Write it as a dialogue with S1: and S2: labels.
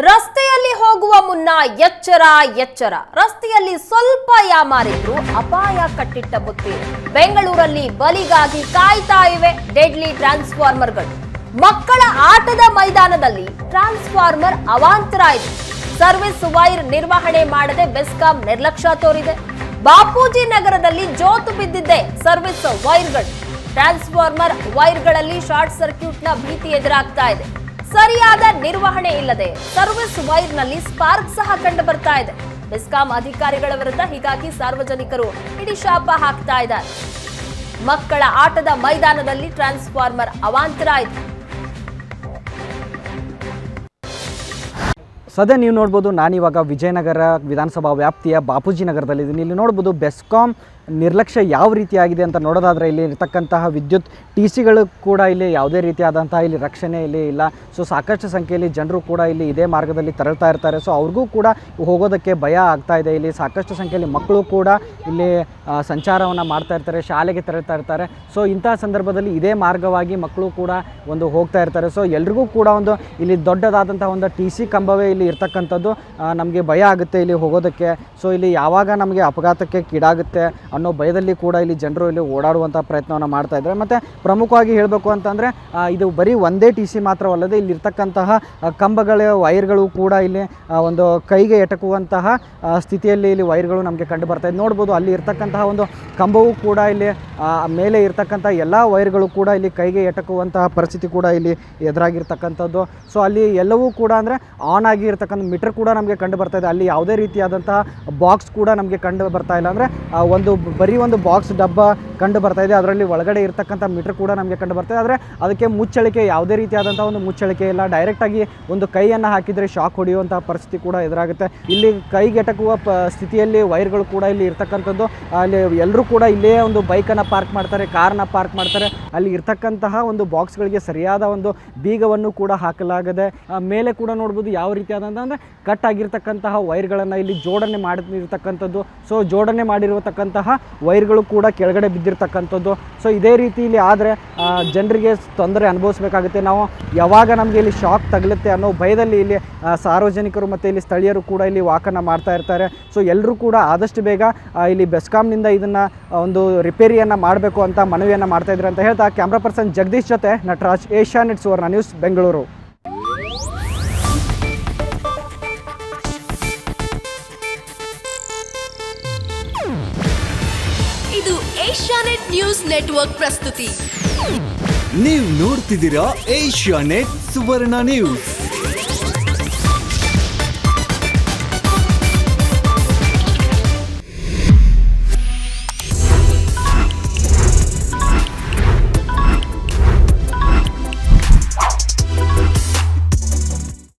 S1: ರಸ್ತೆಯಲ್ಲಿ ಹೋಗುವ ಮುನ್ನ ಎಚ್ಚರ ಎಚ್ಚರ. ರಸ್ತೆಯಲ್ಲಿ ಸ್ವಲ್ಪ ಯಾಮಾರಿದ್ರು ಅಪಾಯ ಕಟ್ಟಿಟ್ಟ ಬುತ್ತಿ. ಬೆಂಗಳೂರಲ್ಲಿ ಬಲಿಗಾಗಿ ಕಾಯ್ತಾ ಇವೆ ಡೆಡ್ಲಿ ಟ್ರಾನ್ಸ್ಫಾರ್ಮರ್ಗಳು. ಮಕ್ಕಳ ಆಟದ ಮೈದಾನದಲ್ಲಿ ಟ್ರಾನ್ಸ್ಫಾರ್ಮರ್ ಅವಾಂತರ ಇದೆ. ಸರ್ವಿಸ್ ವೈರ್ ನಿರ್ವಹಣೆ ಮಾಡದೆ ಬೆಸ್ಕಾಂ ನಿರ್ಲಕ್ಷ್ಯ ತೋರಿದೆ. ಬಾಪೂಜಿ ನಗರದಲ್ಲಿ ಜೋತು ಬಿದ್ದಿದೆ ಸರ್ವಿಸ್ ವೈರ್ಗಳು. ಟ್ರಾನ್ಸ್ಫಾರ್ಮರ್ ವೈರ್ಗಳಲ್ಲಿ ಶಾರ್ಟ್ ಸರ್ಕ್ಯೂಟ್ನ ಭೀತಿ ಎದುರಾಗ್ತಾ ಇದೆ. ಸರಿಯಾದ ನಿರ್ವಹಣೆ ಇಲ್ಲದೆ ಸರ್ವಿಸ್ ವೈರ್ನಲ್ಲಿ ಸ್ಪಾರ್ಕ್ ಸಹ ಕಂಡು ಬರ್ತಾ ಇದೆ. ಬೆಸ್ಕಾಂ ಅಧಿಕಾರಿಗಳ ವಿರುದ್ಧ ಹೀಗಾಗಿ ಸಾರ್ವಜನಿಕರು ಹಿಡಿಶಾಪ ಹಾಕ್ತಾ ಇದ್ದಾರೆ. ಮಕ್ಕಳ ಆಟದ ಮೈದಾನದಲ್ಲಿ ಟ್ರಾನ್ಸ್ಫಾರ್ಮರ್ ಅವಾಂತರ ಇದೆ.
S2: ಸದ್ಯ ನೀವು ನೋಡ್ಬೋದು, ನಾನಿವಾಗ ವಿಜಯನಗರ ವಿಧಾನಸಭಾ ವ್ಯಾಪ್ತಿಯ ಬಾಪೂಜಿ ನಗರದಲ್ಲಿದ್ದೀನಿ. ಇಲ್ಲಿ ನೋಡ್ಬೋದು ಬೆಸ್ಕಾಂ ನಿರ್ಲಕ್ಷ್ಯ ಯಾವ ರೀತಿಯಾಗಿದೆ ಅಂತ ನೋಡೋದಾದರೆ ಇಲ್ಲಿ ಇರತಕ್ಕಂತಹ ವಿದ್ಯುತ್ ಟಿಸಿಗಳು ಕೂಡ ಇಲ್ಲಿ ಯಾವುದೇ ರೀತಿಯಾದಂತಹ ಇಲ್ಲಿ ರಕ್ಷಣೆ ಇಲ್ಲಿ ಇಲ್ಲ. ಸೊ ಸಾಕಷ್ಟು ಸಂಖ್ಯೆಯಲ್ಲಿ ಜನರು ಕೂಡ ಇಲ್ಲಿ ಇದೇ ಮಾರ್ಗದಲ್ಲಿ ತೆರಳ್ತಾ ಇರ್ತಾರೆ. ಸೊ ಅವ್ರಿಗೂ ಕೂಡ ಹೋಗೋದಕ್ಕೆ ಭಯ ಆಗ್ತಾ ಇದೆ. ಇಲ್ಲಿ ಸಾಕಷ್ಟು ಸಂಖ್ಯೆಯಲ್ಲಿ ಮಕ್ಕಳು ಕೂಡ ಇಲ್ಲಿ ಸಂಚಾರವನ್ನು ಮಾಡ್ತಾ ಇರ್ತಾರೆ, ಶಾಲೆಗೆ ತೆರಳ್ತಾ ಇರ್ತಾರೆ. ಸೊ ಇಂತಹ ಸಂದರ್ಭದಲ್ಲಿ ಇದೇ ಮಾರ್ಗವಾಗಿ ಮಕ್ಕಳು ಕೂಡ ಒಂದು ಹೋಗ್ತಾ ಇರ್ತಾರೆ. ಸೊ ಎಲ್ರಿಗೂ ಕೂಡ ಒಂದು ಇಲ್ಲಿ ದೊಡ್ಡದಾದಂಥ ಒಂದು ಟಿಸಿ ಕಂಬವೇ ಇಲ್ಲಿ ಇರ್ತಕ್ಕಂಥದ್ದು ನಮಗೆ ಭಯ ಆಗುತ್ತೆ ಇಲ್ಲಿ ಹೋಗೋದಕ್ಕೆ. ಸೊ ಇಲ್ಲಿ ಯಾವಾಗ ನಮಗೆ ಅಪಘಾತಕ್ಕೆ ಕೀಡಾಗುತ್ತೆ ಅನ್ನೋ ಭಯದಲ್ಲಿ ಕೂಡ ಇಲ್ಲಿ ಜನರು ಇಲ್ಲಿ ಓಡಾಡುವಂಥ ಪ್ರಯತ್ನವನ್ನು ಮಾಡ್ತಾ ಇದ್ದಾರೆ. ಮತ್ತು ಪ್ರಮುಖವಾಗಿ ಹೇಳಬೇಕು ಅಂತಂದರೆ ಇದು ಬರೀ ಒಂದೇ ಟಿಸಿ ಮಾತ್ರವಲ್ಲದೆ ಇಲ್ಲಿರ್ತಕ್ಕಂತಹ ಕಂಬಗಳ ವೈರ್ಗಳು ಕೂಡ ಇಲ್ಲಿ ಒಂದು ಕೈಗೆ ಎಟಕುವಂತಹ ಸ್ಥಿತಿಯಲ್ಲಿ ಇಲ್ಲಿ ವೈರ್ಗಳು ನಮಗೆ ಕಂಡು ಬರ್ತಾ ಇದೆ. ನೋಡ್ಬೋದು, ಅಲ್ಲಿ ಇರ್ತಕ್ಕಂತಹ ಒಂದು ಕಂಬವು ಕೂಡ ಇಲ್ಲಿ ಮೇಲೆ ಇರ್ತಕ್ಕಂಥ ಎಲ್ಲ ವೈರ್ಗಳು ಕೂಡ ಇಲ್ಲಿ ಕೈಗೆ ಎಟಕುವಂತಹ ಪರಿಸ್ಥಿತಿ ಕೂಡ ಇಲ್ಲಿ ಎದುರಾಗಿರ್ತಕ್ಕಂಥದ್ದು. ಸೊ ಅಲ್ಲಿ ಎಲ್ಲವೂ ಕೂಡ ಅಂದರೆ ಆನ್ ಆಗಿ ಇರ್ತಕ್ಕಂಥ ಮೀಟರ್ ಕೂಡ ನಮಗೆ ಕಂಡು ಬರ್ತಾ ಇದೆ. ಅಲ್ಲಿ ಯಾವುದೇ ರೀತಿಯಾದಂತಹ ಬಾಕ್ಸ್ ಕೂಡ ನಮಗೆ ಕಂಡು ಬರ್ತಾ ಇಲ್ಲ. ಅಂದರೆ ಬರೀ ಒಂದು ಬಾಕ್ಸ್ ಡಬ್ಬ ಕಂಡು ಬರ್ತಾ ಇದೆ. ಅದರಲ್ಲಿ ಒಳಗಡೆ ಇರ್ತಕ್ಕಂಥ ಮೀಟರ್ ಕೂಡ ನಮಗೆ ಕಂಡು ಬರ್ತಾ ಇದೆ. ಆದರೆ ಅದಕ್ಕೆ ಮುಚ್ಚಳಿಕೆ, ಯಾವುದೇ ರೀತಿಯಾದಂಥ ಒಂದು ಮುಚ್ಚಳಿಕೆ ಇಲ್ಲ. ಡೈರೆಕ್ಟಾಗಿ ಒಂದು ಕೈಯನ್ನು ಹಾಕಿದರೆ ಶಾಕ್ ಹೊಡೆಯುವಂಥ ಪರಿಸ್ಥಿತಿ ಕೂಡ ಎದುರಾಗುತ್ತೆ. ಇಲ್ಲಿ ಕೈಗೆಟಕುವ ಸ್ಥಿತಿಯಲ್ಲಿ ವೈರ್ಗಳು ಕೂಡ ಇಲ್ಲಿ ಇರ್ತಕ್ಕಂಥದ್ದು. ಅಲ್ಲಿ ಎಲ್ಲರೂ ಕೂಡ ಇಲ್ಲೇ ಒಂದು ಬೈಕನ್ನು ಪಾರ್ಕ್ ಮಾಡ್ತಾರೆ, ಕಾರನ್ನ ಪಾರ್ಕ್ ಮಾಡ್ತಾರೆ. ಅಲ್ಲಿ ಇರ್ತಕ್ಕಂತಹ ಒಂದು ಬಾಕ್ಸ್ಗಳಿಗೆ ಸರಿಯಾದ ಒಂದು ಬೀಗವನ್ನು ಕೂಡ ಹಾಕಲಾಗದೆ. ಮೇಲೆ ಕೂಡ ನೋಡ್ಬೋದು ಯಾವ ರೀತಿಯಾದಂಥ ಅಂದರೆ ಕಟ್ ಆಗಿರ್ತಕ್ಕಂತಹ ವೈರ್ಗಳನ್ನು ಇಲ್ಲಿ ಜೋಡಣೆ ಮಾಡಿರ್ತಕ್ಕಂಥದ್ದು. ಸೊ ಜೋಡಣೆ ಮಾಡಿರತಕ್ಕಂತಹ ವೈರ್ಗಳು ಕೂಡ ಕೆಳಗಡೆ ಬಿದ್ದಿರ್ತಕ್ಕಂಥದ್ದು. ಸೊ ಇದೇ ರೀತಿ ಇಲ್ಲಿ ಆದರೆ ಜನರಿಗೆ ತೊಂದರೆ ಅನುಭವಿಸಬೇಕಾಗುತ್ತೆ. ನಾವು ಯಾವಾಗ ನಮಗೆ ಇಲ್ಲಿ ಶಾಕ್ ತಗಲುತ್ತೆ ಅನ್ನೋ ಭಯದಲ್ಲಿ ಇಲ್ಲಿ ಸಾರ್ವಜನಿಕರು ಮತ್ತು ಇಲ್ಲಿ ಸ್ಥಳೀಯರು ಕೂಡ ಇಲ್ಲಿ ವಾಕನ್ನು ಮಾಡ್ತಾ ಇರ್ತಾರೆ. ಸೊ ಎಲ್ಲರೂ ಕೂಡ ಆದಷ್ಟು ಬೇಗ ಇಲ್ಲಿ ಬೆಸ್ಕಾಂನಿಂದ ಇದನ್ನು ಒಂದು ರಿಪೇರಿಯನ್ನು ಮಾಡಬೇಕು ಅಂತ ಮನವಿಯನ್ನು ಮಾಡ್ತಾ ಇದ್ದಾರೆ ಅಂತ ಹೇಳ್ತಾ ಕ್ಯಾಮ್ರಾ ಪರ್ಸನ್ ಜಗದೀಶ್ ಜೊತೆ ನಟರಾಜ್, ಏಷ್ಯಾನೆಟ್ ಸುವರ್ಣ ನ್ಯೂಸ್, ಬೆಂಗಳೂರು.
S3: ಇದು ಏಷ್ಯಾನೆಟ್ ನ್ಯೂಸ್ ನೆಟ್ವರ್ಕ್ ಪ್ರಸ್ತುತಿ.
S4: ನೀವು ನೋಡ್ತಿದ್ದೀರಾ ಏಷ್ಯಾನೆಟ್ ಸುವರ್ಣ ನ್ಯೂಸ್.